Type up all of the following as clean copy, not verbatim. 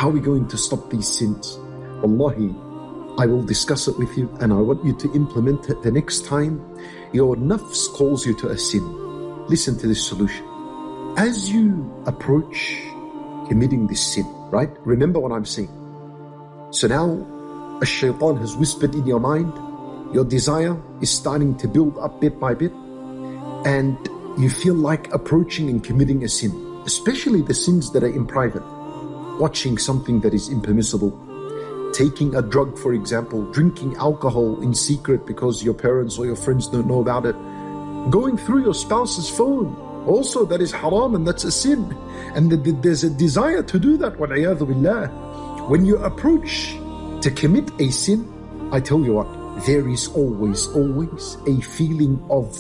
How are we going to stop these sins? Wallahi, I will discuss it with you, and I want you to implement it the next time your nafs calls you to a sin. Listen to this solution. As you approach committing this sin, right? Remember what I'm saying. So now, a shaitan has whispered in your mind, your desire is starting to build up bit by bit, and you feel like approaching and committing a sin, especially the sins that are in private. Watching something that is impermissible, taking a drug, for example, drinking alcohol in secret because your parents or your friends don't know about it, going through your spouse's phone, also that is haram and that's a sin. And there's a desire to do that, wal-'iyadhu billah. When you approach to commit a sin, I tell you what, there is always a feeling of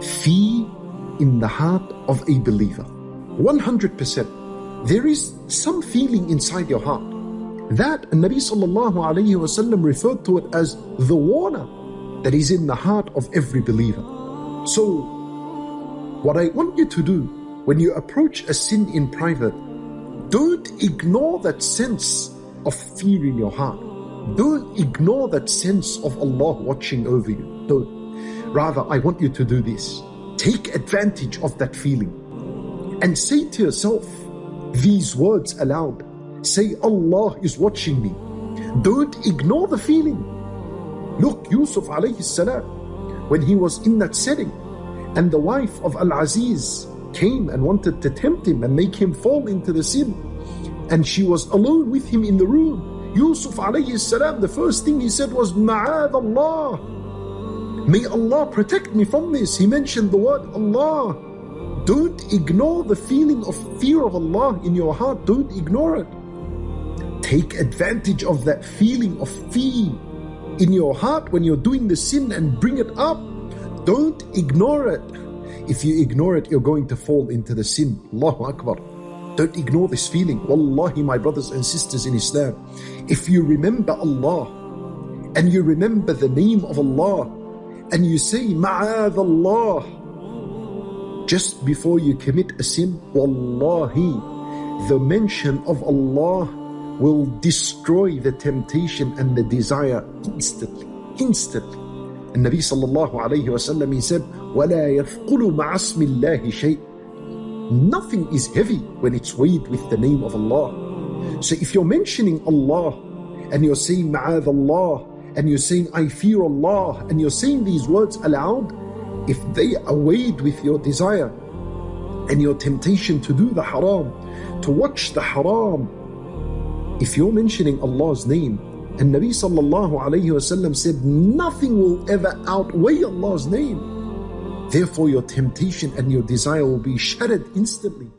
fear in the heart of a believer. 100%. There is some feeling inside your heart. That Nabi sallallahu alayhi wasallam referred to it as the warner that is in the heart of every believer. So, what I want you to do when you approach a sin in private, don't ignore that sense of fear in your heart. Don't ignore that sense of Allah watching over you. Don't. Rather, I want you to do this. Take advantage of that feeling and say to yourself these words aloud. Say, Allah is watching me. Don't ignore the feeling. Look, Yusuf alayhi salam, when he was in that setting, and the wife of Al-Aziz came and wanted to tempt him and make him fall into the sin, and she was alone with him in the room, Yusuf alayhi salam, the first thing he said was, Ma'ad Allah. May Allah protect me from this. He mentioned the word Allah. Don't ignore the feeling of fear of Allah in your heart. Don't ignore it. Take advantage of that feeling of fear in your heart when you're doing the sin and bring it up. Don't ignore it. If you ignore it, you're going to fall into the sin. Allahu Akbar. Don't ignore this feeling. Wallahi, my brothers and sisters in Islam, if you remember Allah and you remember the name of Allah and you say Ma'adh Allah just before you commit a sin, wallahi, the mention of Allah will destroy the temptation and the desire instantly. And Nabi sallallahu alayhi wa sallam, he said, وَلَا يَثْقُلُ مَعَ اسْمِ اللَّهِ شَيْءٍ. Nothing is heavy when it's weighed with the name of Allah. So if you're mentioning Allah and you're saying Ma'adh Allah and you're saying I fear Allah and you're saying these words aloud, if they are weighed with your desire and your temptation to do the haram, to watch the haram, if you're mentioning Allah's name, and Nabi sallallahu alayhi wasallam said nothing will ever outweigh Allah's name, therefore your temptation and your desire will be shattered instantly.